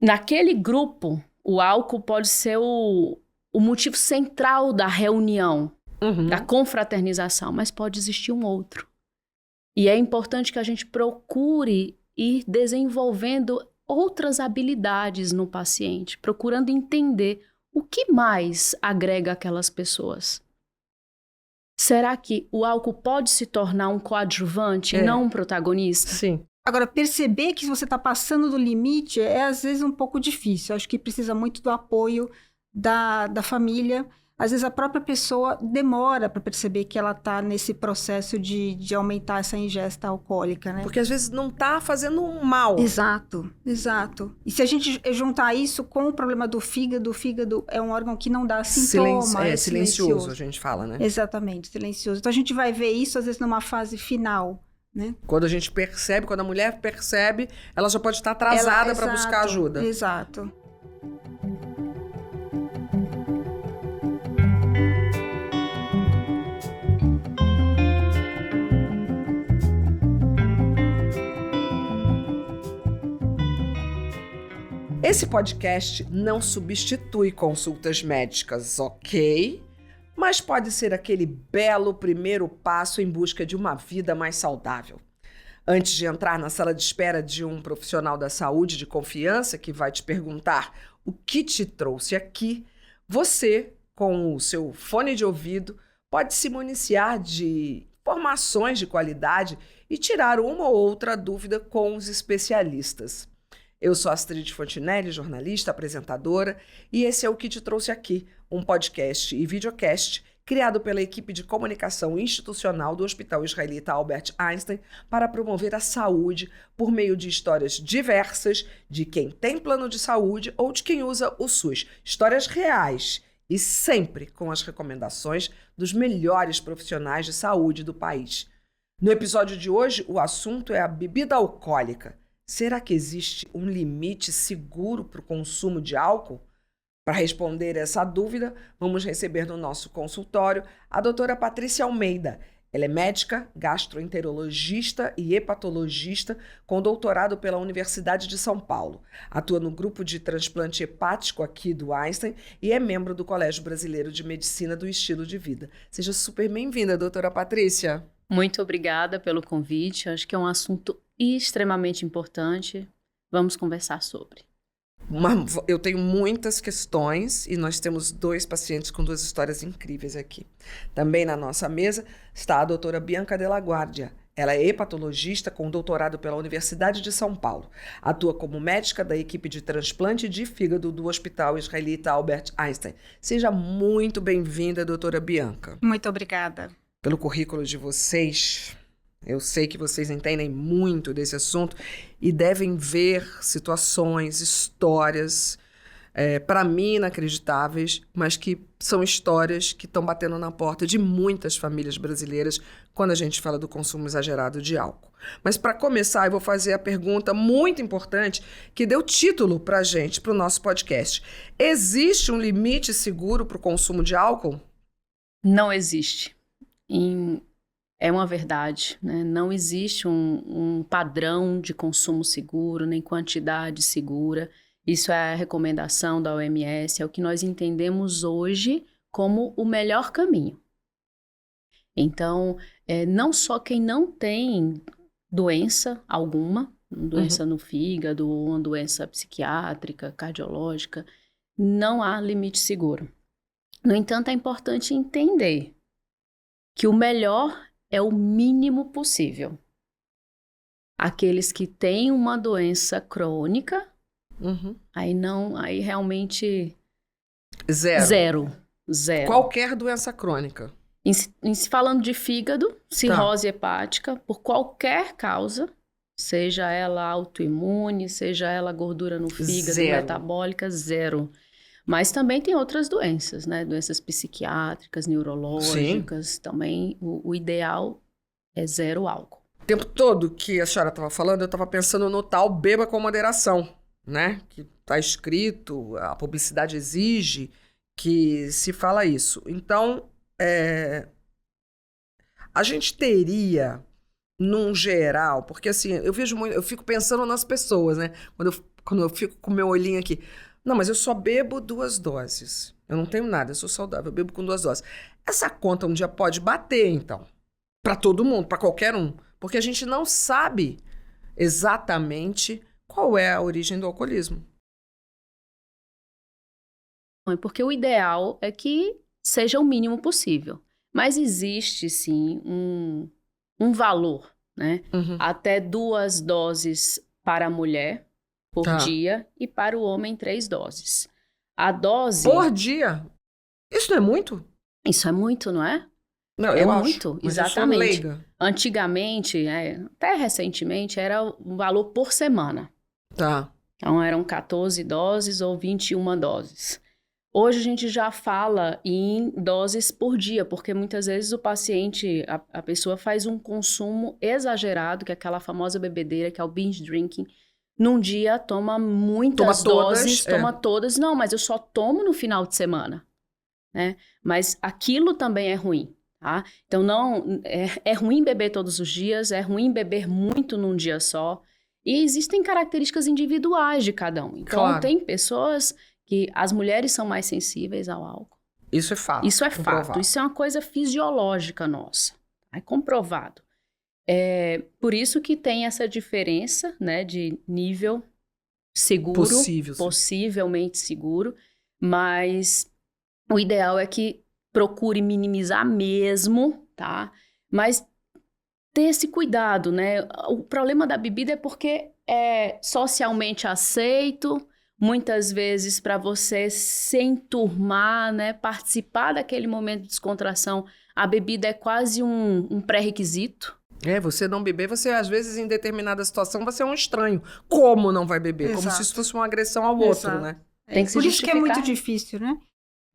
naquele grupo, o álcool pode ser o motivo central da reunião, da confraternização, mas pode existir um outro. E é importante que a gente procure ir desenvolvendo outras habilidades no paciente, procurando entender o que mais agrega aquelas pessoas. Será que o álcool pode se tornar um coadjuvante e não um protagonista? Sim. Agora, perceber que você está passando do limite é, às vezes, um pouco difícil. Acho que precisa muito do apoio da família. Às vezes, a própria pessoa demora para perceber que ela está nesse processo de aumentar essa ingesta alcoólica, né? Porque, às vezes, não está fazendo um mal. Exato, exato. E se a gente juntar isso com o problema do fígado, o fígado é um órgão que não dá sintoma. É silencioso, a gente fala, né? Exatamente, silencioso. Então, a gente vai ver isso, às vezes, numa fase final, né? Quando a gente percebe, quando a mulher percebe, ela já pode estar atrasada para buscar ajuda. Exato. Esse podcast não substitui consultas médicas, ok? Mas pode ser aquele belo primeiro passo em busca de uma vida mais saudável. Antes de entrar na sala de espera de um profissional da saúde de confiança que vai te perguntar o que te trouxe aqui, você, com o seu fone de ouvido, pode se municiar de informações de qualidade e tirar uma ou outra dúvida com os especialistas. Eu sou Astrid Fontinelli, jornalista, apresentadora, e esse é o Que Te Trouxe Aqui, um podcast e videocast criado pela equipe de comunicação institucional do Hospital Israelita Albert Einstein para promover a saúde por meio de histórias diversas de quem tem plano de saúde ou de quem usa o SUS. Histórias reais e sempre com as recomendações dos melhores profissionais de saúde do país. No episódio de hoje, o assunto é a bebida alcoólica. Será que existe um limite seguro para o consumo de álcool? Para responder essa dúvida, vamos receber no nosso consultório a doutora Patrícia Almeida. Ela é médica, gastroenterologista e hepatologista com doutorado pela Universidade de São Paulo. Atua no grupo de transplante hepático aqui do Einstein e é membro do Colégio Brasileiro de Medicina do Estilo de Vida. Seja super bem-vinda, doutora Patrícia. Muito obrigada pelo convite. Acho que é um assunto extremamente importante. Vamos conversar sobre. Eu tenho muitas questões e nós temos 2 pacientes com 2 histórias incríveis aqui. Também na nossa mesa está a doutora Bianca Della Guardia. Ela é hepatologista com doutorado pela Universidade de São Paulo. Atua como médica da equipe de transplante de fígado do Hospital Israelita Albert Einstein. Seja muito bem-vinda, doutora Bianca. Muito obrigada. Pelo currículo de vocês, eu sei que vocês entendem muito desse assunto e devem ver situações, histórias, para mim inacreditáveis, mas que são histórias que estão batendo na porta de muitas famílias brasileiras quando a gente fala do consumo exagerado de álcool. Mas para começar, eu vou fazer a pergunta muito importante que deu título para a gente, para o nosso podcast. Existe um limite seguro para o consumo de álcool? Não existe. É uma verdade, né? Não existe um padrão de consumo seguro, nem quantidade segura. Isso é a recomendação da OMS, é o que nós entendemos hoje como o melhor caminho. Então, não só quem não tem doença alguma, doença no fígado, ou uma doença psiquiátrica, cardiológica, não há limite seguro. No entanto, é importante entender que o melhor é o mínimo possível. Aqueles que têm uma doença crônica, aí realmente zero. Qualquer doença crônica. Em se falando de fígado, cirrose hepática, por qualquer causa, seja ela autoimune, seja ela gordura no fígado, metabólica, zero. Mas também tem outras doenças, né? Doenças psiquiátricas, neurológicas. Sim. Também o ideal é zero álcool. O tempo todo que a senhora estava falando, eu estava pensando no tal beba com moderação, né? Que está escrito, a publicidade exige que se fala isso. Então, a gente teria, num geral, porque assim, eu fico pensando nas pessoas, né? Quando eu Quando eu fico com o meu olhinho aqui. Não, mas eu só bebo 2 doses. Eu não tenho nada, eu sou saudável, eu bebo com 2 doses. Essa conta um dia pode bater, então. Para todo mundo, para qualquer um. Porque a gente não sabe exatamente qual é a origem do alcoolismo. Porque o ideal é que seja o mínimo possível. Mas existe, sim, um valor, né? Uhum. Até 2 doses para a mulher por dia e para o homem 3 doses. A dose... Por dia? Isso não é muito? Isso é muito, não é? Não, É eu muito, acho. Mas exatamente. eu sou leiga. Antigamente, até recentemente, era um valor por semana. Tá. Então, eram 14 doses ou 21 doses. Hoje a gente já fala em doses por dia, porque muitas vezes o paciente, a pessoa faz um consumo exagerado, que é aquela famosa bebedeira, que é o binge drinking. Num dia toma muitas doses, toma todas. Não, mas eu só tomo no final de semana, né? Mas aquilo também é ruim, tá? Então não, é ruim beber todos os dias, é ruim beber muito num dia só. E existem características individuais de cada um. Então tem pessoas... que as mulheres são mais sensíveis ao álcool. Isso é fato. Isso é fato. Isso é uma coisa fisiológica nossa. É comprovado. Por isso que tem essa diferença, né, de nível seguro, possivelmente seguro, mas o ideal é que procure minimizar mesmo, tá? Mas ter esse cuidado, né? O problema da bebida é porque é socialmente aceito. Muitas vezes, para você se enturmar, né, participar daquele momento de descontração, a bebida é quase um pré-requisito. Você não beber, você às vezes em determinada situação você é um estranho. Como não vai beber? Exato. Como se isso fosse uma agressão ao outro, né? Tem que se por justificar. isso que é muito difícil, né?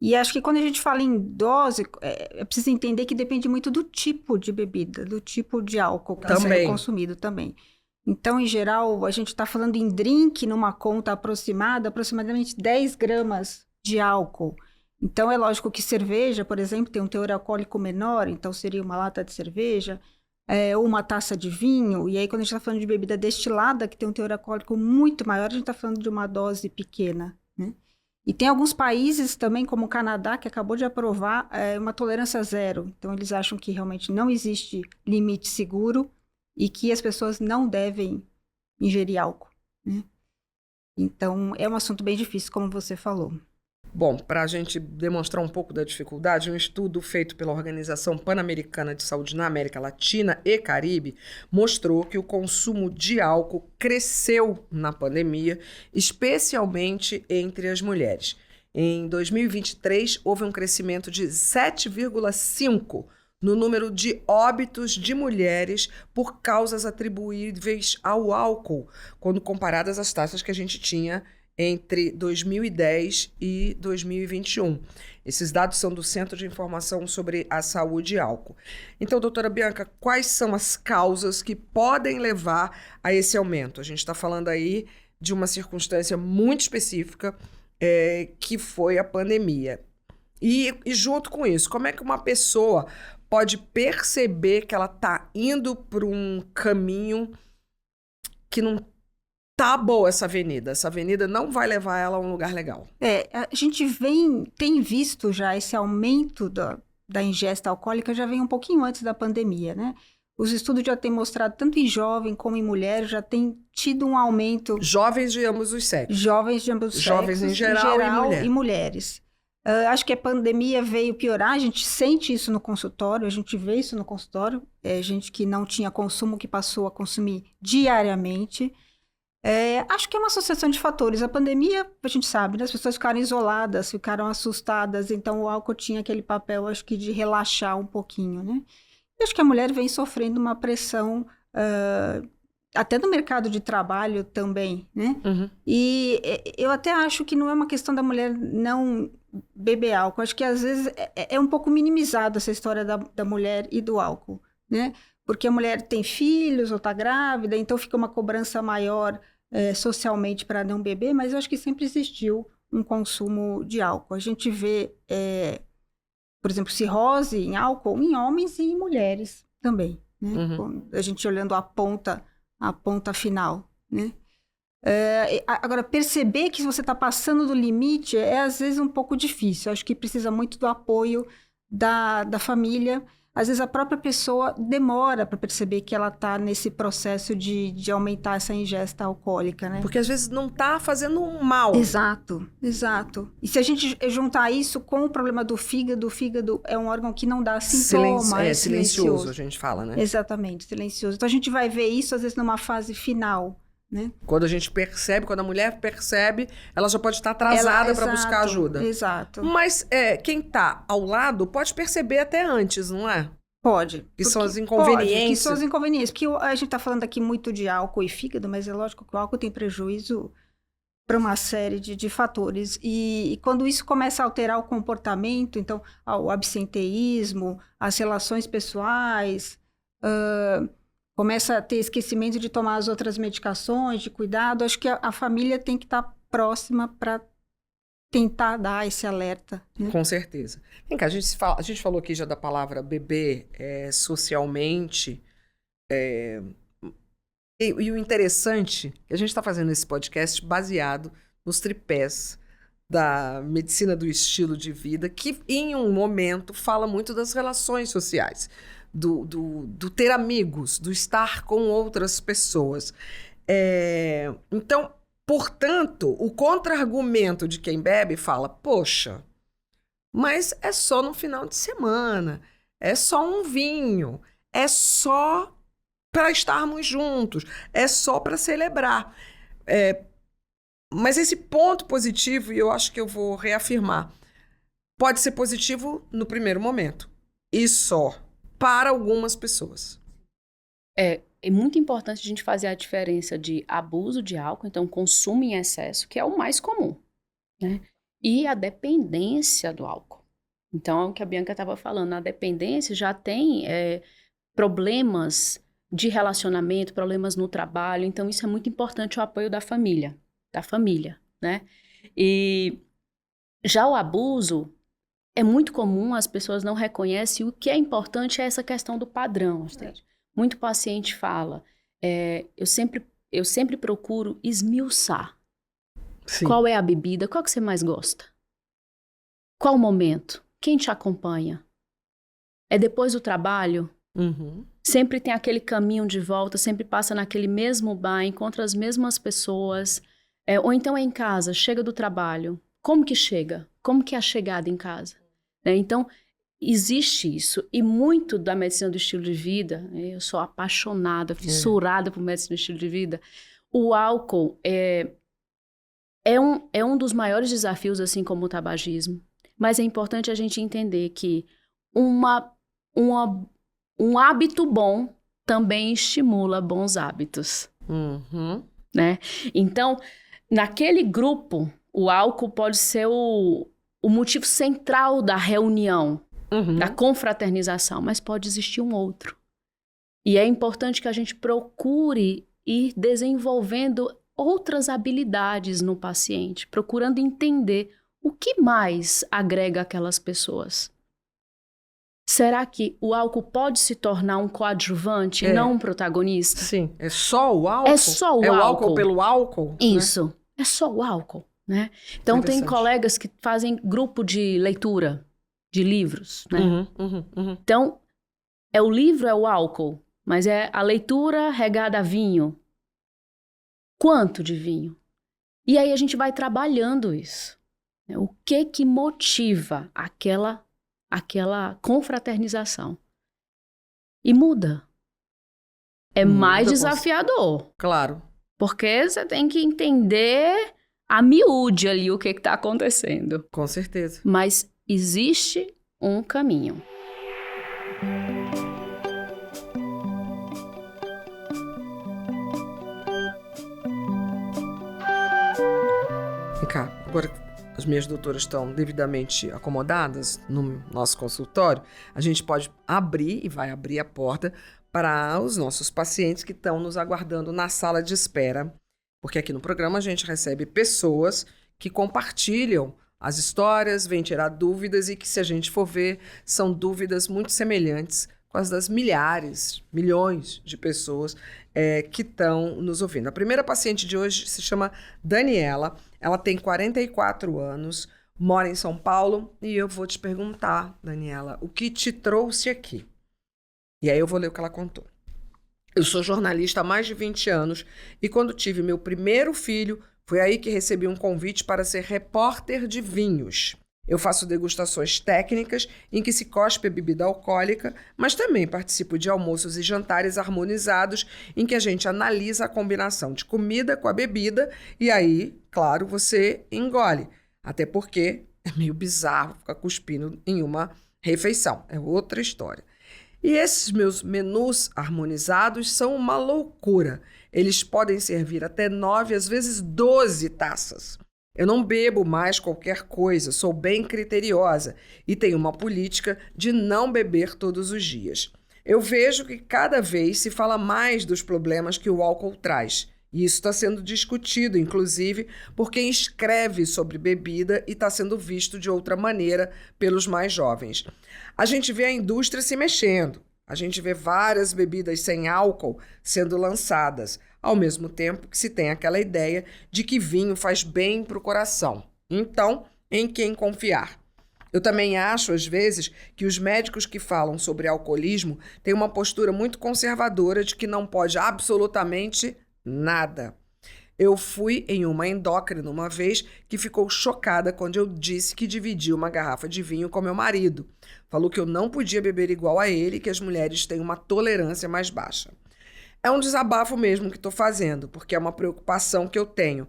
E acho que quando a gente fala em dose, é preciso entender que depende muito do tipo de bebida, do tipo de álcool que está sendo consumido também. Então, em geral, a gente está falando em drink numa conta aproximada, aproximadamente 10 gramas de álcool. Então, é lógico que cerveja, por exemplo, tem um teor alcoólico menor, então seria uma lata de cerveja, ou uma taça de vinho. E aí, quando a gente está falando de bebida destilada, que tem um teor alcoólico muito maior, a gente está falando de uma dose pequena, né? E tem alguns países também, como o Canadá, que acabou de aprovar uma tolerância zero. Então, eles acham que realmente não existe limite seguro e que as pessoas não devem ingerir álcool, né? Então, é um assunto bem difícil, como você falou. Bom, para a gente demonstrar um pouco da dificuldade, um estudo feito pela Organização Pan-Americana de Saúde na América Latina e Caribe mostrou que o consumo de álcool cresceu na pandemia, especialmente entre as mulheres. Em 2023, houve um crescimento de 7,5% no número de óbitos de mulheres por causas atribuíveis ao álcool, quando comparadas às taxas que a gente tinha entre 2010 e 2021. Esses dados são do Centro de Informação sobre a Saúde e Álcool. Então, doutora Bianca, quais são as causas que podem levar a esse aumento? A gente está falando aí de uma circunstância muito específica, que foi a pandemia. E junto com isso, como é que uma pessoa pode perceber que ela está indo por um caminho que não tá boa essa avenida não vai levar ela a um lugar legal? A gente tem visto já esse aumento da ingesta alcoólica, já vem um pouquinho antes da pandemia, né? Os estudos já têm mostrado, tanto em jovem como em mulher, já tem tido um aumento... Jovens de ambos os sexos. Jovens de ambos os Jovens sexos, em geral e mulheres. Acho que a pandemia veio piorar, a gente sente isso no consultório, a gente vê isso no consultório, gente que não tinha consumo, que passou a consumir diariamente. Acho que é uma associação de fatores. A pandemia, a gente sabe, né? As pessoas ficaram isoladas, ficaram assustadas, então o álcool tinha aquele papel, acho que, de relaxar um pouquinho, né? E acho que a mulher vem sofrendo uma pressão, até no mercado de trabalho também, né? Uhum. E eu até acho que não é uma questão da mulher não beber álcool, acho que às vezes é um pouco minimizada essa história da mulher e do álcool, né? Porque a mulher tem filhos ou está grávida, então fica uma cobrança maior socialmente para não beber, mas eu acho que sempre existiu um consumo de álcool. A gente vê, por exemplo, cirrose em álcool em homens e em mulheres também, né? Uhum. A gente olhando a ponta final, né? Agora, perceber que você está passando do limite é, às vezes, um pouco difícil. Acho que precisa muito do apoio da família. Às vezes, a própria pessoa demora para perceber que ela está nesse processo de aumentar essa ingesta alcoólica, né? Porque às vezes não tá fazendo um mal. Exato, exato. E se a gente juntar isso com o problema do fígado, o fígado é um órgão que não dá sintoma, é silencioso, a gente fala, né? Exatamente, silencioso. Então, a gente vai ver isso, às vezes, numa fase final, né? Quando a gente percebe, quando a mulher percebe, ela já pode estar atrasada para buscar ajuda. Exato. Mas quem tá ao lado pode perceber até antes, não é? Pode. Que são as inconveniências. Pode, que são as inconveniências. Porque a gente está falando aqui muito de álcool e fígado, mas é lógico que o álcool tem prejuízo para uma série de fatores. E quando isso começa a alterar o comportamento, então, o absenteísmo, as relações pessoais... começa a ter esquecimento de tomar as outras medicações, de cuidado. Acho que a família tem que estar próxima para tentar dar esse alerta. Né? Com certeza. Vem cá, a gente falou aqui já da palavra beber socialmente. E o interessante é que a gente está fazendo esse podcast baseado nos tripés da medicina do estilo de vida, que em um momento fala muito das relações sociais. Do ter amigos, do estar com outras pessoas. Então, portanto, o contra-argumento de quem bebe fala, poxa, mas é só no final de semana, é só um vinho, é só para estarmos juntos, é só para celebrar. Mas esse ponto positivo, e eu acho que eu vou reafirmar, pode ser positivo no primeiro momento, e só para algumas pessoas. É muito importante a gente fazer a diferença de abuso de álcool, então consumo em excesso, que é o mais comum, né? E a dependência do álcool. Então, é o que a Bianca estava falando, a dependência já tem problemas de relacionamento, problemas no trabalho, então isso é muito importante, o apoio da família, né? E já o abuso... É muito comum, as pessoas não reconhecem. O que é importante é essa questão do padrão. Muito paciente fala, eu sempre procuro esmiuçar. Sim. Qual é a bebida? Qual que você mais gosta? Qual o momento? Quem te acompanha? É depois do trabalho? Uhum. Sempre tem aquele caminho de volta, sempre passa naquele mesmo bar, encontra as mesmas pessoas. Ou então é em casa, chega do trabalho. Como que chega? Como que é a chegada em casa? Então, existe isso. E muito da medicina do estilo de vida, eu sou apaixonada, fissurada por medicina do estilo de vida, o álcool é um dos maiores desafios, assim como o tabagismo. Mas é importante a gente entender que um hábito bom também estimula bons hábitos. Uhum. Né? Então, naquele grupo, o álcool pode ser o motivo central da reunião, da confraternização, mas pode existir um outro. E é importante que a gente procure ir desenvolvendo outras habilidades no paciente, procurando entender o que mais agrega aquelas pessoas. Será que o álcool pode se tornar um coadjuvante e não um protagonista? Sim. É só o álcool? É só o álcool. É o álcool pelo álcool? Isso. Né? É só o álcool. Né? Então, tem colegas que fazem grupo de leitura de livros, né? Então, o livro é o álcool, mas é a leitura regada a vinho. Quanto de vinho? E aí a gente vai trabalhando isso. Né? O que motiva aquela confraternização? E muda. É mais desafiador. Claro. Porque você tem que entender... a miúde ali, o que está acontecendo. Com certeza. Mas existe um caminho. Vem cá, agora as minhas doutoras estão devidamente acomodadas no nosso consultório, a gente pode abrir, e vai abrir a porta, para os nossos pacientes que estão nos aguardando na sala de espera. Porque aqui no programa a gente recebe pessoas que compartilham as histórias, vêm tirar dúvidas e que, se a gente for ver, são dúvidas muito semelhantes por causa das milhares, milhões de pessoas que estão nos ouvindo. A primeira paciente de hoje se chama Daniela, ela tem 44 anos, mora em São Paulo, e eu vou te perguntar, Daniela, o que te trouxe aqui? E aí eu vou ler o que ela contou. Eu sou jornalista há mais de 20 anos e quando tive meu primeiro filho, foi aí que recebi um convite para ser repórter de vinhos. Eu faço degustações técnicas em que se cospe a bebida alcoólica, mas também participo de almoços e jantares harmonizados em que a gente analisa a combinação de comida com a bebida e aí, claro, você engole. Até porque é meio bizarro ficar cuspindo em uma refeição. É outra história. E esses meus menus harmonizados são uma loucura. Eles podem servir até 9, às vezes 12 taças. Eu não bebo mais qualquer coisa, sou bem criteriosa e tenho uma política de não beber todos os dias. Eu vejo que cada vez se fala mais dos problemas que o álcool traz. E isso está sendo discutido, inclusive, por quem escreve sobre bebida e está sendo visto de outra maneira pelos mais jovens. A gente vê a indústria se mexendo, a gente vê várias bebidas sem álcool sendo lançadas, ao mesmo tempo que se tem aquela ideia de que vinho faz bem para o coração. Então, em quem confiar? Eu também acho, às vezes, que os médicos que falam sobre alcoolismo têm uma postura muito conservadora de que não pode absolutamente nada. Eu fui em uma endócrina uma vez que ficou chocada quando eu disse que dividi uma garrafa de vinho com meu marido. Falou que eu não podia beber igual a ele e que as mulheres têm uma tolerância mais baixa. É um desabafo mesmo que estou fazendo, porque é uma preocupação que eu tenho.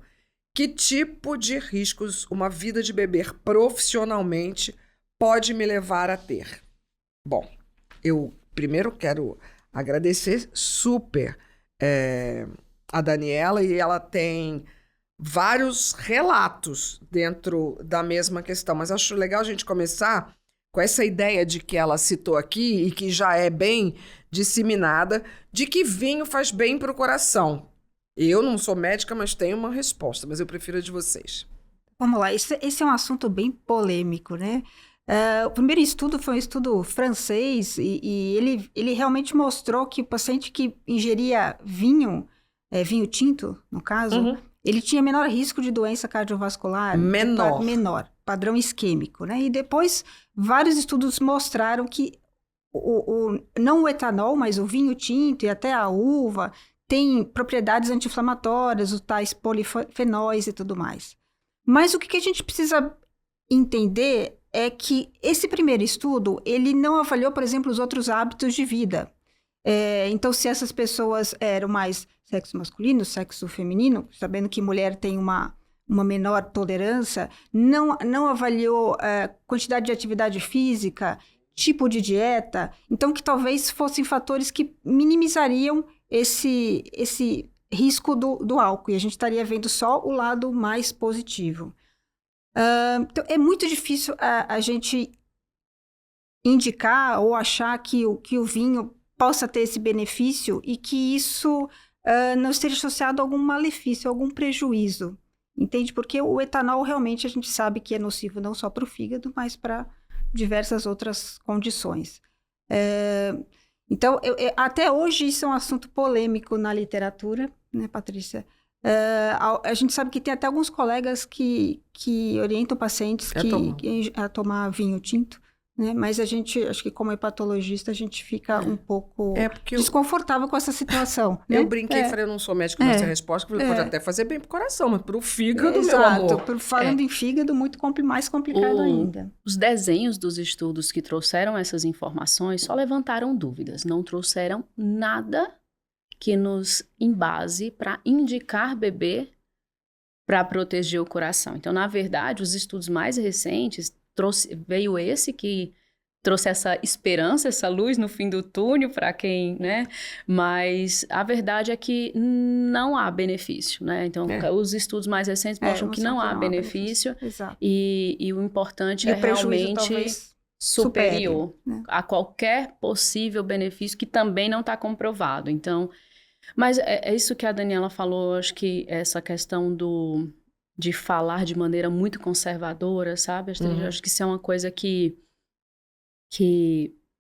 Que tipo de riscos uma vida de beber profissionalmente pode me levar a ter? Bom, eu primeiro quero agradecer super a Daniela, e ela tem vários relatos dentro da mesma questão, mas acho legal a gente começar com essa ideia de que ela citou aqui e que já é bem disseminada, de que vinho faz bem para o coração. Eu não sou médica, mas tenho uma resposta, mas eu prefiro a de vocês. Vamos lá, esse é um assunto bem polêmico, né? O primeiro estudo foi um estudo francês e ele realmente mostrou que o paciente que ingeria vinho tinto, no caso, ele tinha menor risco de doença cardiovascular. Menor, padrão isquêmico, né? E depois, vários estudos mostraram que não o etanol, mas o vinho tinto e até a uva tem propriedades anti-inflamatórias, os tais polifenóis e tudo mais. Mas o que a gente precisa entender é que esse primeiro estudo, ele não avaliou, por exemplo, os outros hábitos de vida. Então, se essas pessoas eram mais sexo masculino, sexo feminino, sabendo que mulher tem uma menor tolerância, não avaliou quantidade de atividade física, tipo de dieta, então que talvez fossem fatores que minimizariam esse risco do álcool, e a gente estaria vendo só o lado mais positivo. Então, é muito difícil a gente indicar ou achar que o vinho possa ter esse benefício e que isso não esteja associado a algum malefício, a algum prejuízo, entende? Porque o etanol realmente a gente sabe que é nocivo não só para o fígado, mas para diversas outras condições. Então, até hoje isso é um assunto polêmico na literatura, né, Patrícia? A gente sabe que tem até alguns colegas que orientam pacientes a tomar vinho tinto, né? Mas a gente, acho que como hepatologista, a gente fica um pouco desconfortável com essa situação. Eu brinquei e falei, eu não sou médico, não sei a resposta, porque pode até fazer bem pro coração, mas pro fígado, Exato. meu amor. Falando em fígado, mais complicado ainda. Os desenhos dos estudos que trouxeram essas informações só levantaram dúvidas, não trouxeram nada que nos embase para indicar beber para proteger o coração. Então, na verdade, os estudos mais recentes veio esse que trouxe essa esperança, essa luz no fim do túnel para quem, né? Mas a verdade é que não há benefício, né? Então, os estudos mais recentes mostram que não há benefício. Exato. E o importante é realmente superior a qualquer possível benefício que também não está comprovado. Então, mas é isso que a Daniela falou, acho que essa questão de falar de maneira muito conservadora, sabe? Acho que isso é uma coisa que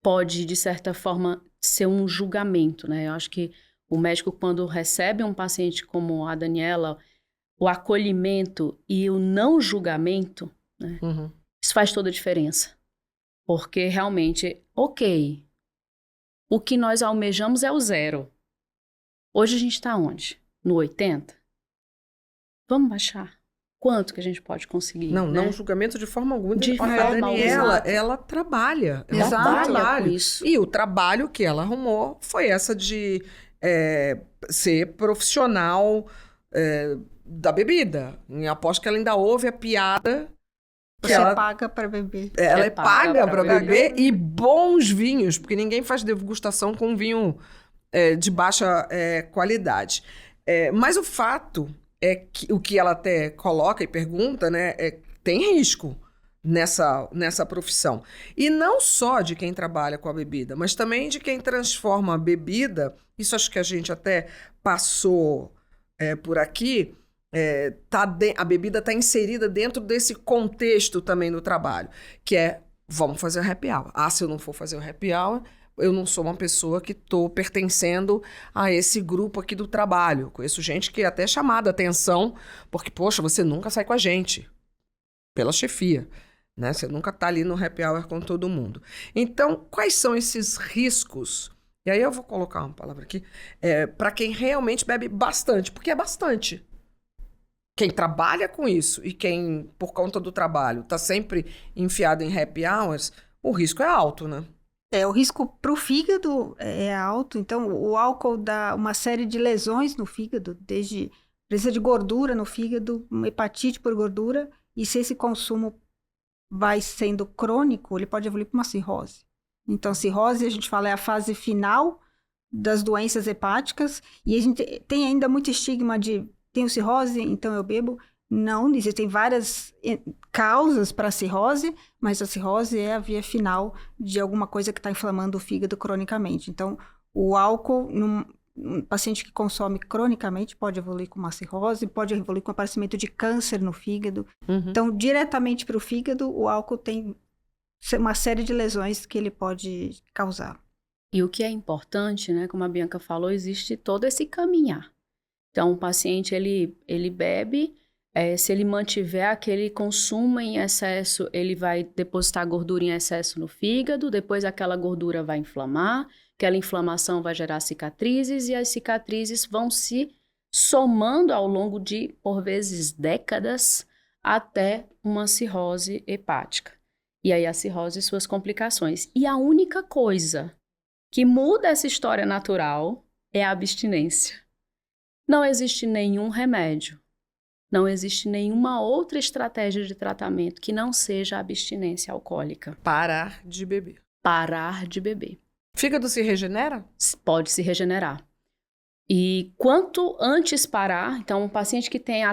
pode, de certa forma, ser um julgamento, né? Eu acho que o médico, quando recebe um paciente como a Daniela, o acolhimento e o não julgamento, né? Isso faz toda a diferença. Porque realmente, ok, o que nós almejamos é o 0. Hoje a gente está onde? No 80? Vamos baixar. Quanto que a gente pode conseguir? Não, né? não julgamento de forma alguma. De A forma Daniela, alguma. ela trabalha. Ela Ela trabalha trabalha. com isso. E o trabalho que ela arrumou foi essa de ser profissional da bebida. E aposto que ela ainda ouve a piada que Você ela paga para beber. Ela É paga paga para pra beber e bons vinhos, porque ninguém faz degustação com vinho de baixa qualidade. Mas o fato é que o que ela até coloca e pergunta, né, tem risco nessa profissão. E não só de quem trabalha com a bebida, mas também de quem transforma a bebida, isso acho que a gente até passou por aqui, a bebida está inserida dentro desse contexto também do trabalho, que vamos fazer o happy hour. Se eu não for fazer o happy hour, eu não sou uma pessoa que estou pertencendo a esse grupo aqui do trabalho. Conheço gente que é até chamada a atenção, porque, poxa, você nunca sai com a gente, pela chefia, né? Você nunca está ali no happy hour com todo mundo. Então, quais são esses riscos? E aí eu vou colocar uma palavra aqui, para quem realmente bebe bastante, porque é bastante. Quem trabalha com isso e quem, por conta do trabalho, está sempre enfiado em happy hours, o risco é alto, né? O risco para o fígado é alto, então o álcool dá uma série de lesões no fígado, desde presença de gordura no fígado, uma hepatite por gordura, e se esse consumo vai sendo crônico, ele pode evoluir para uma cirrose. Então, cirrose, a gente fala, é a fase final das doenças hepáticas, e a gente tem ainda muito estigma de tenho cirrose, então eu bebo. Não, existem várias causas para a cirrose, mas a cirrose é a via final de alguma coisa que está inflamando o fígado cronicamente. Então, o álcool, um paciente que consome cronicamente, pode evoluir com uma cirrose, pode evoluir com aparecimento de câncer no fígado. Então, diretamente para o fígado, o álcool tem uma série de lesões que ele pode causar. E o que é importante, né, como a Bianca falou, existe todo esse caminhar. Então, o paciente, ele bebe, se ele mantiver aquele consumo em excesso, ele vai depositar gordura em excesso no fígado, depois aquela gordura vai inflamar, aquela inflamação vai gerar cicatrizes e as cicatrizes vão se somando ao longo de, por vezes, décadas, até uma cirrose hepática. E aí a cirrose e suas complicações. E a única coisa que muda essa história natural é a abstinência. Não existe nenhum remédio. Não existe nenhuma outra estratégia de tratamento que não seja a abstinência alcoólica. Parar de beber. Parar de beber. Fígado se regenera? Pode se regenerar. E quanto antes parar, então um paciente que tem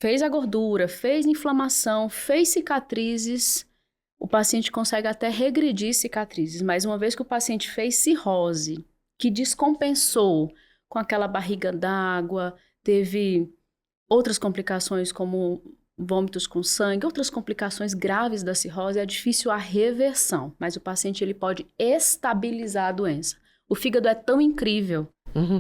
fez a gordura, fez inflamação, fez cicatrizes, o paciente consegue até regredir cicatrizes. Mas uma vez que o paciente fez cirrose, que descompensou com aquela barriga d'água, teve outras complicações como vômitos com sangue, outras complicações graves da cirrose, é difícil a reversão, mas o paciente ele pode estabilizar a doença. O fígado é tão incrível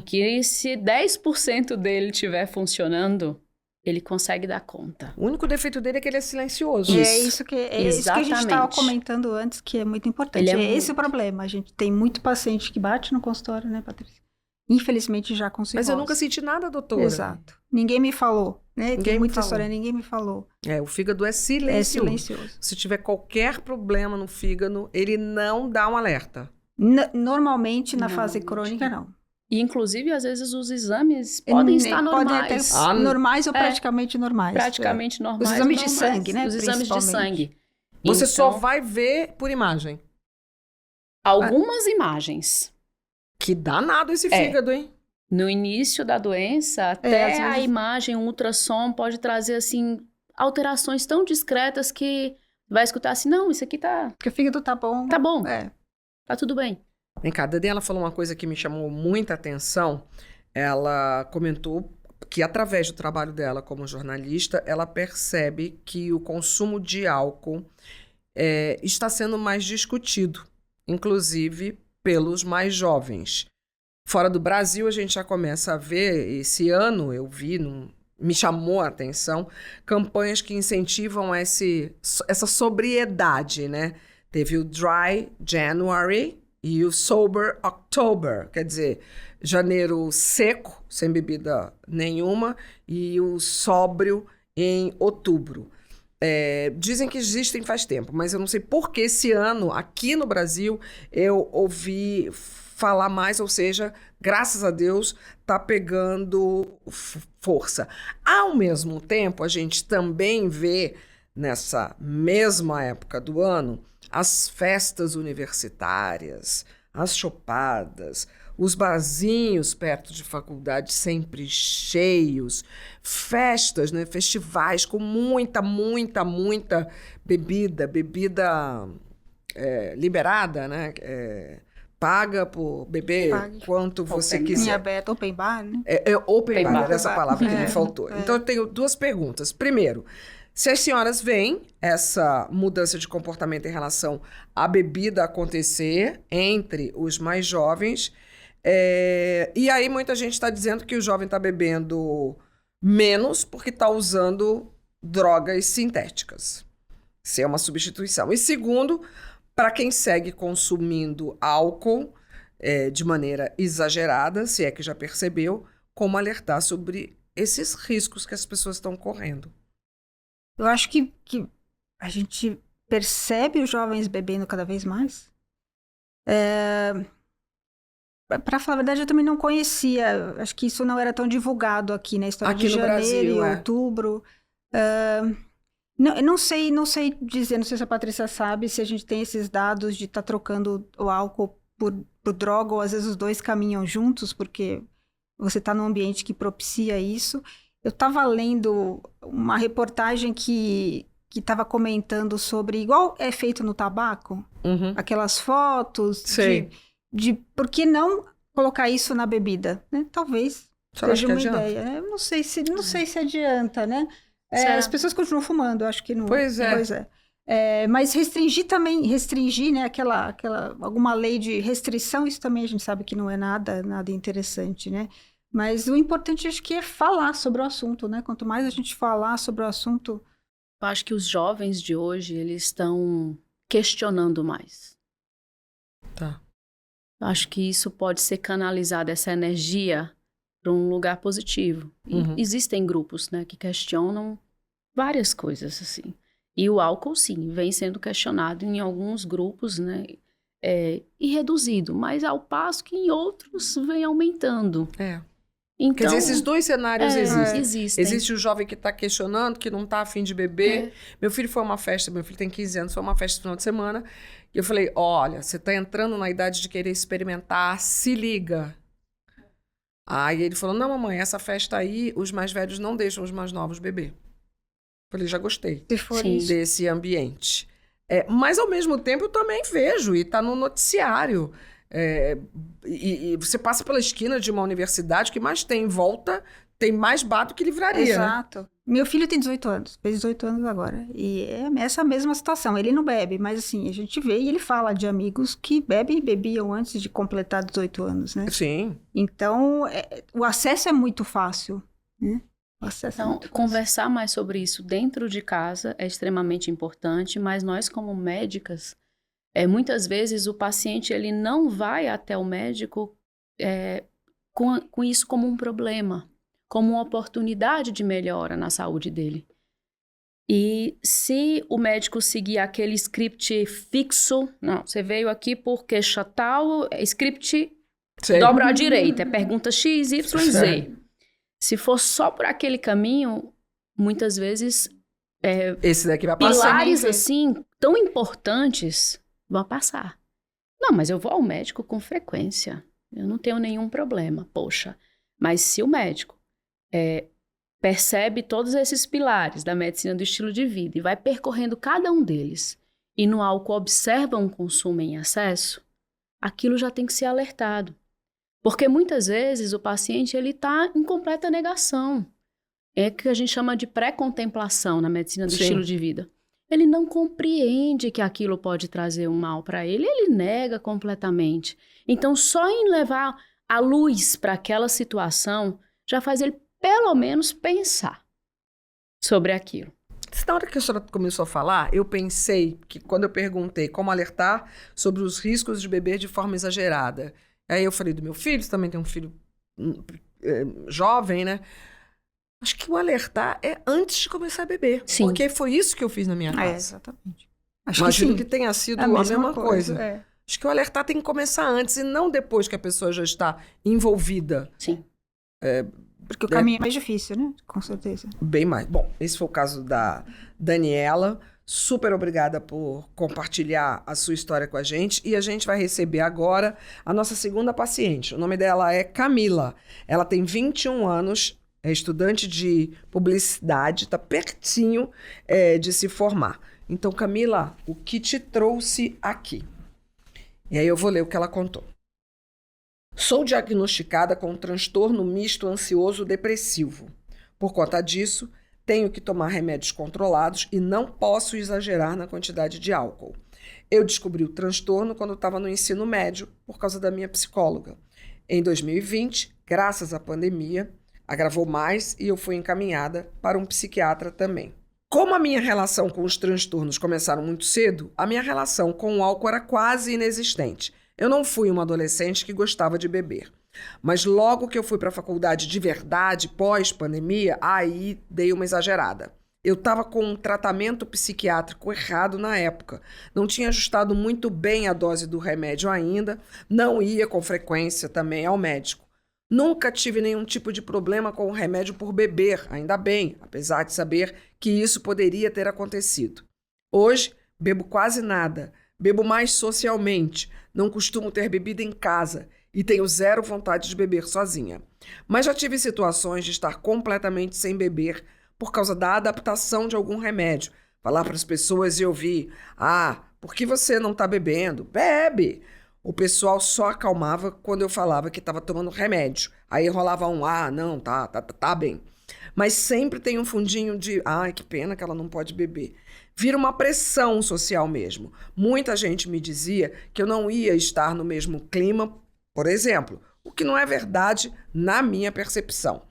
que se 10% dele estiver funcionando, ele consegue dar conta. O único defeito dele é que ele é silencioso. É isso que a gente estava comentando antes, que é muito importante. Esse o problema. A gente tem muito paciente que bate no consultório, né, Patrícia? Infelizmente já com cirrose. Mas eu nunca senti nada, doutora. Exato. Ninguém me falou, né? Tem muita história, ninguém me falou. O fígado é silencioso. É silencioso. Se tiver qualquer problema no fígado, ele não dá um alerta. Normalmente, na fase crônica, não. E, inclusive, às vezes, os exames podem estar normais. Podem até normais ou praticamente normais. Praticamente normais. Os exames de sangue, né? Os exames de sangue. Você então, só vai ver por imagem. Algumas imagens. Que danado esse fígado, hein? No início da doença, até a imagem, um ultrassom pode trazer, assim, alterações tão discretas que vai escutar assim, não, isso aqui tá... Porque o fígado tá bom. Tá bom. Tá tudo bem. Vem cá, a Daniela falou uma coisa que me chamou muita atenção. Ela comentou que, através do trabalho dela como jornalista, ela percebe que o consumo de álcool está sendo mais discutido. inclusive pelos mais jovens. Fora do Brasil, a gente já começa a ver, esse ano eu vi, me chamou a atenção, campanhas que incentivam essa sobriedade, né? Teve o Dry January e o Sober October, quer dizer, janeiro seco, sem bebida nenhuma, e o sóbrio em outubro. Dizem que existem faz tempo, mas eu não sei por que esse ano, aqui no Brasil, eu ouvi falar mais, ou seja, graças a Deus, está pegando força. Ao mesmo tempo, a gente também vê, nessa mesma época do ano, as festas universitárias, as chopadas, os barzinhos perto de faculdade sempre cheios, festas, né, festivais com muita bebida liberada, né, paga por beber quanto você quiser. Em aberto, open bar, né? Open bar, era essa palavra que me faltou. Então, eu tenho duas perguntas. Primeiro, se as senhoras veem essa mudança de comportamento em relação à bebida acontecer entre os mais jovens, e aí muita gente está dizendo que o jovem está bebendo menos porque está usando drogas sintéticas. Se é uma substituição. E segundo, para quem segue consumindo álcool de maneira exagerada, se é que já percebeu, como alertar sobre esses riscos que as pessoas estão correndo. Eu acho que a gente percebe os jovens bebendo cada vez mais. Para falar a verdade, eu também não conhecia. Acho que isso não era tão divulgado aqui, né? História aqui de no janeiro Brasil, e outubro. Não sei dizer, não sei se a Patrícia sabe, se a gente tem esses dados de estar trocando o álcool por droga, ou às vezes os dois caminham juntos, porque você está num ambiente que propicia isso. Eu estava lendo uma reportagem que estava comentando sobre, igual é feito no tabaco, aquelas fotos de por que não colocar isso na bebida, né? Talvez seja uma ideia. Eu não sei se adianta, né? As pessoas continuam fumando, eu acho que não. Pois é. Mas restringir, né? Alguma lei de restrição, isso também a gente sabe que não é nada interessante, né? Mas o importante, acho que é falar sobre o assunto, né? Quanto mais a gente falar sobre o assunto... Eu acho que os jovens de hoje, eles estão questionando mais. Tá. Eu acho que isso pode ser canalizado, essa energia, para um lugar positivo. E existem grupos, né, que questionam várias coisas, assim. E o álcool, sim, vem sendo questionado em alguns grupos, né? E reduzido, mas ao passo que em outros vem aumentando. Então, quer dizer, esses dois cenários existem. Existe o jovem que está questionando, que não está a fim de beber. Meu filho foi a uma festa, meu filho tem 15 anos, foi uma festa no final de semana. E eu falei, olha, você está entrando na idade de querer experimentar, se liga. Aí ele falou, não, mamãe, essa festa aí, os mais velhos não deixam os mais novos beber. Eu falei, já gostei desse ambiente. Mas, ao mesmo tempo, eu também vejo, e está no noticiário. E você passa pela esquina de uma universidade, que mais tem em volta, tem mais bar do que livraria. Exato. Né? Meu filho tem 18 anos, fez 18 anos agora. E é essa mesma situação. Ele não bebe, mas assim, a gente vê e ele fala de amigos que bebem e bebiam antes de completar 18 anos, né? Sim. Então, o acesso é muito fácil, né? Então, conversar mais sobre isso dentro de casa é extremamente importante, mas nós, como médicas, muitas vezes o paciente ele não vai até o médico com isso como um problema, como uma oportunidade de melhora na saúde dele. E se o médico seguir aquele script fixo, não, você veio aqui por queixa tal, script dobra à direita, pergunta X, Y, Z. Se for só por aquele caminho, muitas vezes esse daqui vai passar. Pilares assim, tão importantes, vão passar. Não, mas eu vou ao médico com frequência. Eu não tenho nenhum problema. Poxa, mas se o médico percebe todos esses pilares da medicina do estilo de vida e vai percorrendo cada um deles e no álcool observa um consumo em excesso, aquilo já tem que ser alertado. Porque muitas vezes o paciente está em completa negação. É que a gente chama de pré-contemplação na medicina do estilo de vida. ele não compreende que aquilo pode trazer um mal para ele, ele nega completamente. Então, só em levar a luz para aquela situação já faz ele, pelo menos, pensar sobre aquilo. Na hora que a senhora começou a falar, eu pensei que quando eu perguntei como alertar sobre os riscos de beber de forma exagerada, aí eu falei do meu filho, você também tem um filho jovem, né? Acho que o alertar é antes de começar a beber. Sim. Porque foi isso que eu fiz na minha casa. Exatamente. Acho Imagino que, que tenha sido a mesma coisa. É. Acho que o alertar tem que começar antes e não depois que a pessoa já está envolvida. Sim. Porque o caminho é mais difícil, né? Com certeza. Bem mais. Bom, esse foi o caso da Daniela. Super obrigada por compartilhar a sua história com a gente. E a gente vai receber agora a nossa segunda paciente. O nome dela é Camila. Ela tem 21 anos, é estudante de publicidade, está pertinho de se formar. Então, Camila, o que te trouxe aqui? E aí eu vou ler o que ela contou. Sou diagnosticada com um transtorno misto ansioso-depressivo. Por conta disso, tenho que tomar remédios controlados e não posso exagerar na quantidade de álcool. Eu descobri o transtorno quando estava no ensino médio, por causa da minha psicóloga. Em 2020, graças à pandemia, agravou mais e eu fui encaminhada para um psiquiatra também. Como a minha relação com os transtornos começaram muito cedo, a minha relação com o álcool era quase inexistente. Eu não fui uma adolescente que gostava de beber. Mas logo que eu fui para a faculdade de verdade, pós-pandemia, aí dei uma exagerada. Eu estava com um tratamento psiquiátrico errado na época. Não tinha ajustado muito bem a dose do remédio ainda, não ia com frequência também ao médico. Nunca tive nenhum tipo de problema com o remédio por beber, ainda bem, apesar de saber que isso poderia ter acontecido. Hoje, bebo quase nada, bebo mais socialmente, não costumo ter bebida em casa e tenho zero vontade de beber sozinha. Mas já tive situações de estar completamente sem beber por causa da adaptação de algum remédio. Falar para as pessoas e ouvir, por que você não está bebendo? Bebe! O pessoal só acalmava quando eu falava que estava tomando remédio. Aí rolava não, tá bem. Mas sempre tem um fundinho de, que pena que ela não pode beber. Vira uma pressão social mesmo. Muita gente me dizia que eu não ia estar no mesmo clima, por exemplo, o que não é verdade na minha percepção.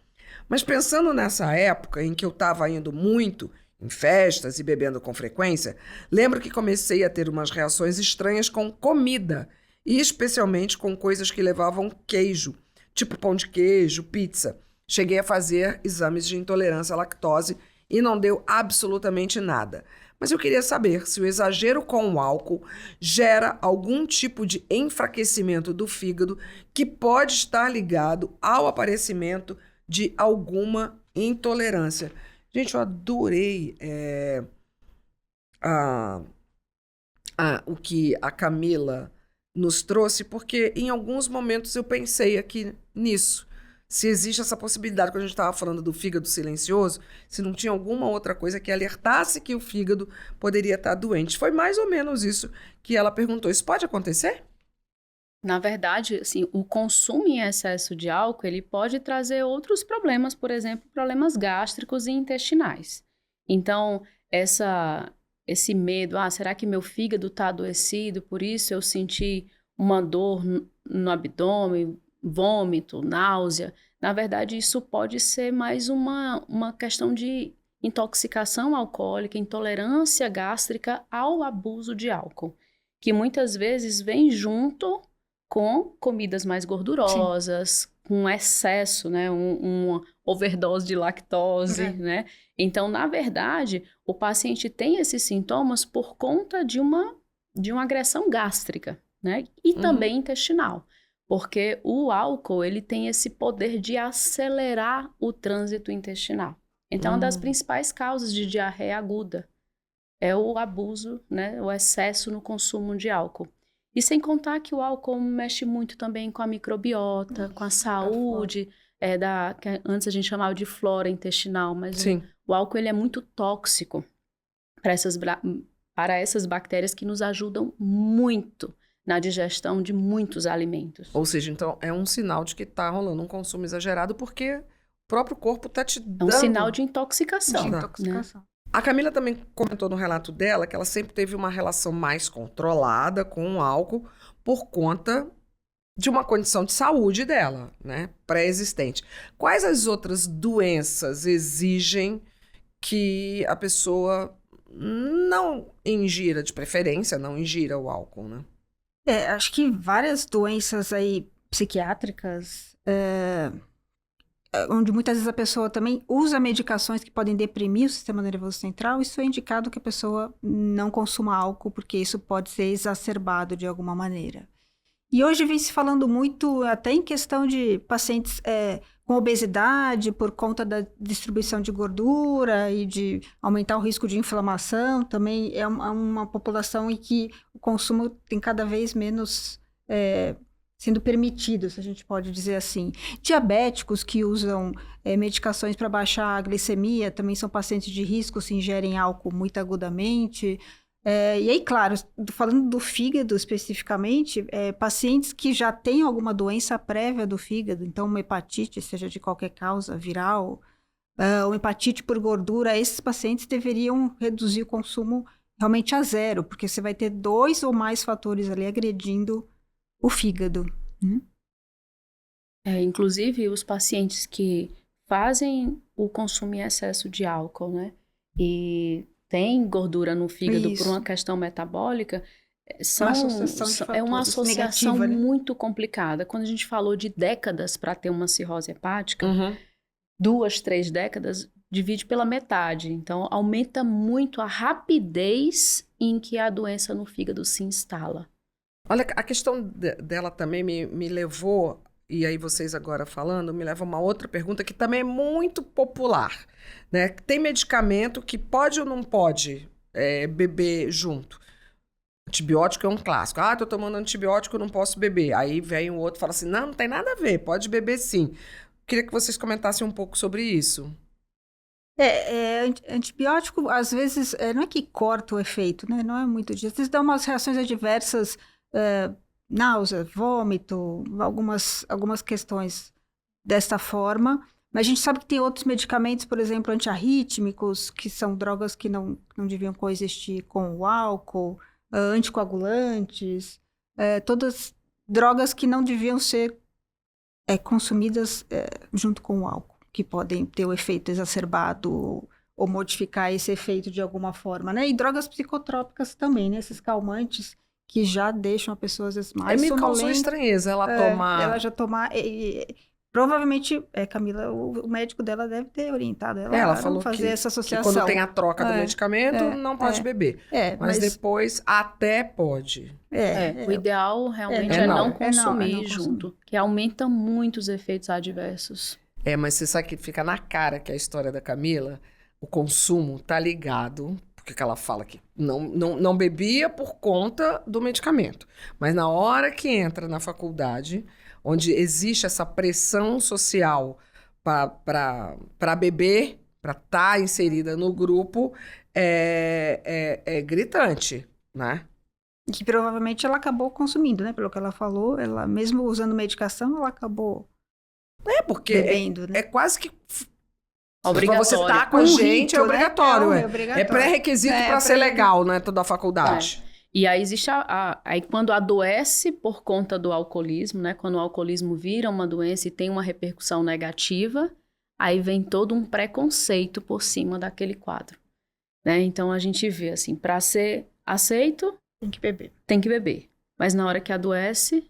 Mas pensando nessa época em que eu estava indo muito em festas e bebendo com frequência, lembro que comecei a ter umas reações estranhas com comida, e especialmente com coisas que levavam queijo, tipo pão de queijo, pizza. Cheguei a fazer exames de intolerância à lactose e não deu absolutamente nada. Mas eu queria saber se o exagero com o álcool gera algum tipo de enfraquecimento do fígado que pode estar ligado ao aparecimento de alguma intolerância. Gente, eu adorei o que a Camila nos trouxe, porque em alguns momentos eu pensei aqui nisso. Se existe essa possibilidade, quando a gente estava falando do fígado silencioso, se não tinha alguma outra coisa que alertasse que o fígado poderia estar doente. Foi mais ou menos isso que ela perguntou. Isso pode acontecer? Na verdade, assim, o consumo em excesso de álcool, ele pode trazer outros problemas, por exemplo, problemas gástricos e intestinais. Então, esse medo, será que meu fígado está adoecido, por isso eu senti uma dor no abdômen, vômito, náusea. Na verdade, isso pode ser mais uma questão de intoxicação alcoólica, intolerância gástrica ao abuso de álcool, que muitas vezes vem junto com comidas mais gordurosas, sim, com excesso, né, uma overdose de lactose, né? Então, na verdade, o paciente tem esses sintomas por conta de uma agressão gástrica, né? E também intestinal. Porque o álcool, ele tem esse poder de acelerar o trânsito intestinal. Então, uma das principais causas de diarreia aguda é o abuso, né, o excesso no consumo de álcool. E sem contar que o álcool mexe muito também com a microbiota, com a saúde, que antes a gente chamava de flora intestinal, mas o álcool ele é muito tóxico para essas bactérias que nos ajudam muito na digestão de muitos alimentos. Ou seja, então é um sinal de que está rolando um consumo exagerado porque o próprio corpo está te dando... É um sinal de intoxicação. De intoxicação. Né? A Camila também comentou no relato dela que ela sempre teve uma relação mais controlada com o álcool por conta de uma condição de saúde dela, né, pré-existente. Quais as outras doenças exigem que a pessoa não ingira, de preferência, não ingira o álcool, né? Acho que várias doenças aí psiquiátricas, onde muitas vezes a pessoa também usa medicações que podem deprimir o sistema nervoso central, isso é indicado que a pessoa não consuma álcool, porque isso pode ser exacerbado de alguma maneira. E hoje vem se falando muito até em questão de pacientes com obesidade por conta da distribuição de gordura e de aumentar o risco de inflamação. Também é uma população em que o consumo tem cada vez menos sendo permitido, se a gente pode dizer assim. Diabéticos que usam medicações para baixar a glicemia também são pacientes de risco se ingerem álcool muito agudamente. E aí, claro, falando do fígado especificamente, pacientes que já têm alguma doença prévia do fígado, então uma hepatite, seja de qualquer causa, viral, uma hepatite por gordura, esses pacientes deveriam reduzir o consumo realmente a zero, porque você vai ter 2 ou mais fatores ali agredindo o fígado. Inclusive, os pacientes que fazem o consumo em excesso de álcool, né? E tem gordura no fígado por uma questão metabólica, é uma associação negativa, né? muito complicada. Quando a gente falou de décadas para ter uma cirrose hepática, 2, 3 décadas, divide pela metade. Então, aumenta muito a rapidez em que a doença no fígado se instala. Olha, a questão dela também me levou, e aí vocês agora falando, me leva a uma outra pergunta que também é muito popular, né? Tem medicamento que pode ou não pode beber junto? Antibiótico é um clássico. Tô tomando antibiótico, não posso beber. Aí vem o outro e fala assim, não tem nada a ver, pode beber sim. Queria que vocês comentassem um pouco sobre isso. Antibiótico, às vezes, não é que corta o efeito, né? Não é muito disso. Às vezes dá umas reações adversas, náusea, vômito, algumas questões desta forma. Mas a gente sabe que tem outros medicamentos, por exemplo, antiarrítmicos, que são drogas que não deviam coexistir com o álcool, anticoagulantes, todas drogas que não deviam ser consumidas junto com o álcool, que podem ter o efeito exacerbado ou modificar esse efeito de alguma forma, né? E drogas psicotrópicas também, né? Esses calmantes que já deixam a pessoa às vezes mais me causou sonolenta. estranheza ela tomar... Ela já tomar... Provavelmente, Camila, o médico dela deve ter orientado ela a falou fazer essa que associação. quando tem a troca do medicamento, não pode beber. Mas depois até pode. O ideal realmente é não consumir não junto, que aumenta muito os efeitos adversos. Mas você sabe que fica na cara que a história da Camila, o consumo tá ligado, porque ela fala que não bebia por conta do medicamento. Mas na hora que entra na faculdade, onde existe essa pressão social para beber, para estar inserida no grupo, é gritante, né? Que provavelmente ela acabou consumindo, né? Pelo que ela falou, ela mesmo usando medicação, ela acabou porque bebendo, né? É quase que... Obrigatório. Você tá com a gente, é obrigatório. Né? É obrigatório. É pré-requisito para ser legal, né? Toda a faculdade. E aí existe aí quando adoece por conta do alcoolismo, né? Quando o alcoolismo vira uma doença e tem uma repercussão negativa, aí vem todo um preconceito por cima daquele quadro, né? Então a gente vê assim, para ser aceito, tem que beber. Mas na hora que adoece,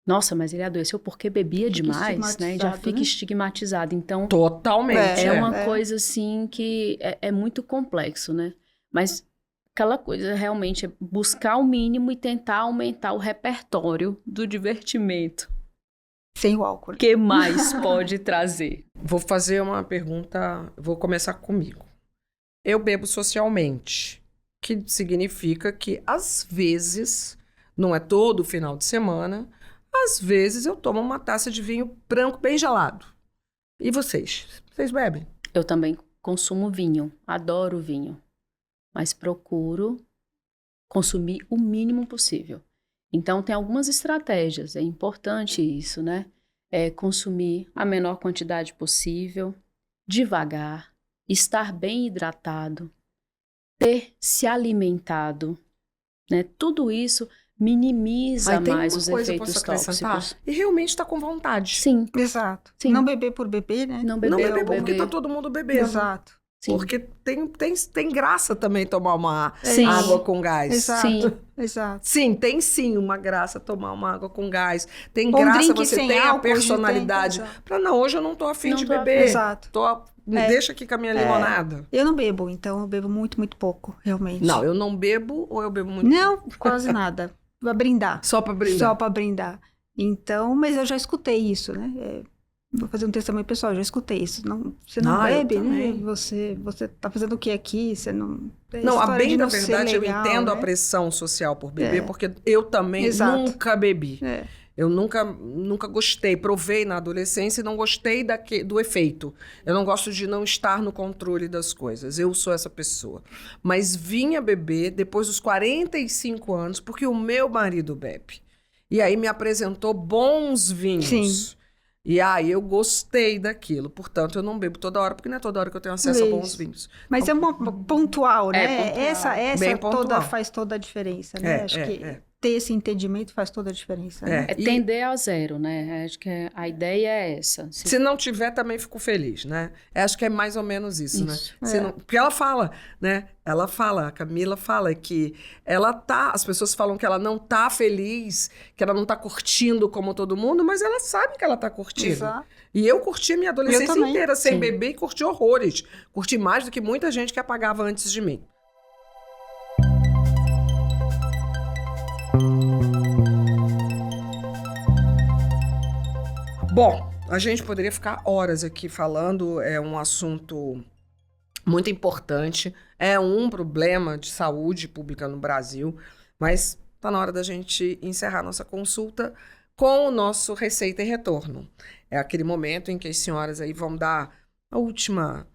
nossa, mas ele adoeceu porque bebia demais, né? Já fica estigmatizado. Então, totalmente. É uma coisa assim que é muito complexo, né? Mas aquela coisa realmente é buscar o mínimo e tentar aumentar o repertório do divertimento. Sem o álcool. O que mais pode trazer? Vou fazer uma pergunta, vou começar comigo. Eu bebo socialmente, que significa que às vezes, não é todo final de semana, às vezes eu tomo uma taça de vinho branco bem gelado. E vocês? Vocês bebem? Eu também consumo vinho, adoro vinho. Mas procuro consumir o mínimo possível. Então, tem algumas estratégias, é importante isso, né? Consumir a menor quantidade possível, devagar, estar bem hidratado, ter se alimentado, né? Tudo isso minimiza mais os efeitos tóxicos. E realmente está com vontade. Sim. Exato. Sim. Não beber por beber, né? Não Não beber beber por porque beber. tá todo mundo bebendo. Exato. Sim. Porque tem graça também tomar uma Sim. água com gás. Exato. Sim. Exato. Sim, tem sim uma graça tomar uma água com gás. Tem Um graça drink você sem ter a álcool, personalidade. hoje tem, Pra não, hoje eu não tô afim Não de tô beber. Exato. Me deixa aqui com a minha limonada. Eu não bebo, então eu bebo muito, muito pouco, realmente. Não, eu não bebo ou eu bebo muito? Não, quase nada. Pra brindar. Só pra brindar. Só pra brindar. Então, mas eu já escutei isso, né? Vou fazer um testemunho pessoal, eu já escutei isso. Não, você não Ah, eu bebe, né? também. Você tá fazendo o que aqui? Você não... Não, a história bem de da não ser verdade, legal, eu entendo a né? pressão social por beber, porque eu também nunca bebi. É. Eu nunca gostei. Provei na adolescência e não gostei do efeito. Eu não gosto de não estar no controle das coisas. Eu sou essa pessoa. Mas vinha beber depois dos 45 anos, porque o meu marido bebe. E aí me apresentou bons vinhos. Sim. E aí eu gostei daquilo. Portanto, eu não bebo toda hora, porque não é toda hora que eu tenho acesso a bons vinhos. Mas é uma pontual, né? pontual. Essa Bem pontual. faz toda a diferença, né? Acho que ter esse entendimento faz toda a diferença. Né? É tender ao zero, né? Acho que a ideia é essa. Se não tiver, também fico feliz, né? Acho que é mais ou menos isso, né? É. Porque ela fala, né? A Camila fala que as pessoas falam que ela não tá feliz, que ela não tá curtindo como todo mundo, mas ela sabe que ela tá curtindo. Exato. E eu curti a minha adolescência também. inteira sem Sim. beber e curti horrores. Curti mais do que muita gente que apagava antes de mim. Bom, a gente poderia ficar horas aqui falando, é um assunto muito importante, é um problema de saúde pública no Brasil, mas está na hora da gente encerrar nossa consulta com o nosso Receita e Retorno. É aquele momento em que as senhoras aí vão dar a última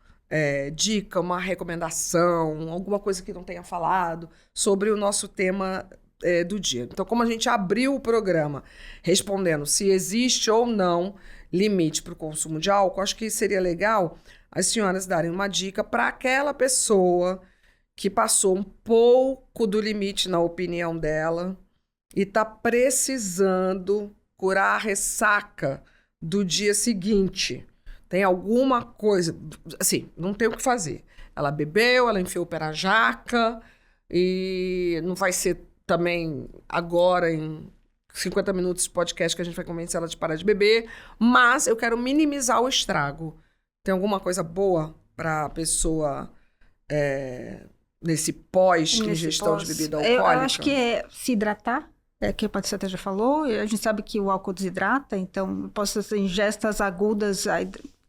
dica, uma recomendação, alguma coisa que não tenha falado sobre o nosso tema do dia. Então, como a gente abriu o programa respondendo se existe ou não limite para o consumo de álcool, acho que seria legal as senhoras darem uma dica para aquela pessoa que passou um pouco do limite na opinião dela e está precisando curar a ressaca do dia seguinte. Tem alguma coisa, assim, não tem o que fazer. Ela bebeu, ela enfiou o pé na jaca e não vai ser também agora em 50 minutos de podcast que a gente vai convencer ela de parar de beber, mas eu quero minimizar o estrago. Tem alguma coisa boa para a pessoa nesse pós-ingestão de bebida alcoólica? Eu acho que é se hidratar, que a Patrícia até já falou. A gente sabe que o álcool desidrata, então posso ter ingestas agudas,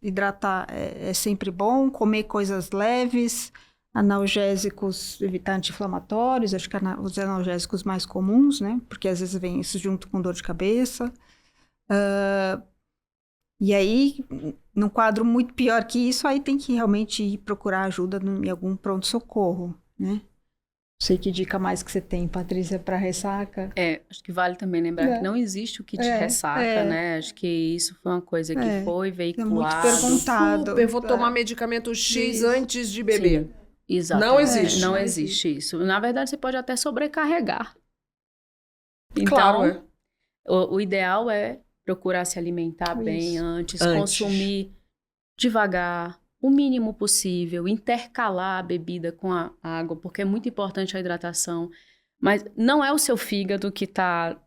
hidratar é sempre bom, comer coisas leves, analgésicos, evitar anti-inflamatórios, acho que os analgésicos mais comuns, né? Porque às vezes vem isso junto com dor de cabeça. E aí, num quadro muito pior que isso, aí tem que realmente ir procurar ajuda em algum pronto-socorro, né? Não sei que dica mais que você tem, Patrícia, para ressaca. Acho que vale também lembrar que não existe o kit ressaca, né? Acho que isso foi uma coisa que foi veiculado. muito perguntado. Eu vou tomar medicamento X antes de beber. Sim, exato. Não existe. Não existe isso. Na verdade, você pode até sobrecarregar. Então, Claro, o ideal é procurar se alimentar bem antes, consumir devagar, o mínimo possível, intercalar a bebida com a água, porque é muito importante a hidratação. Mas não é o seu fígado que está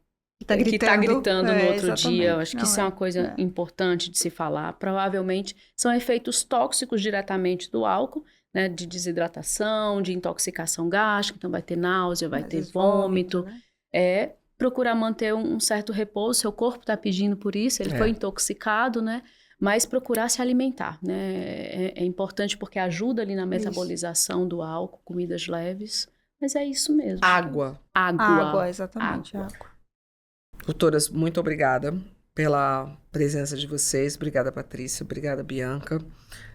gritando no outro dia. Eu acho que isso é uma coisa importante de se falar. Provavelmente são efeitos tóxicos diretamente do álcool, né, de desidratação, de intoxicação gástrica, então vai ter náusea, vai ter vômito. Né? Procurar manter um certo repouso, seu corpo está pedindo por isso, ele foi intoxicado, né? Mas procurar se alimentar, né? É importante porque ajuda ali na metabolização do álcool, comidas leves, mas é isso mesmo. Água, exatamente. Água. Doutoras, muito obrigada pela presença de vocês. Obrigada, Patrícia. Obrigada, Bianca.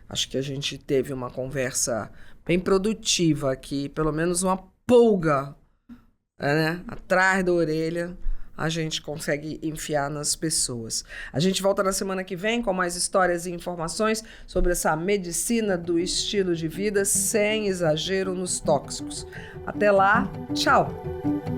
Acho que a gente teve uma conversa bem produtiva aqui, pelo menos uma pulga, né, atrás da orelha. a gente consegue enfiar nas pessoas. A gente volta na semana que vem com mais histórias e informações sobre essa medicina do estilo de vida sem exagero nos tóxicos. Até lá, tchau!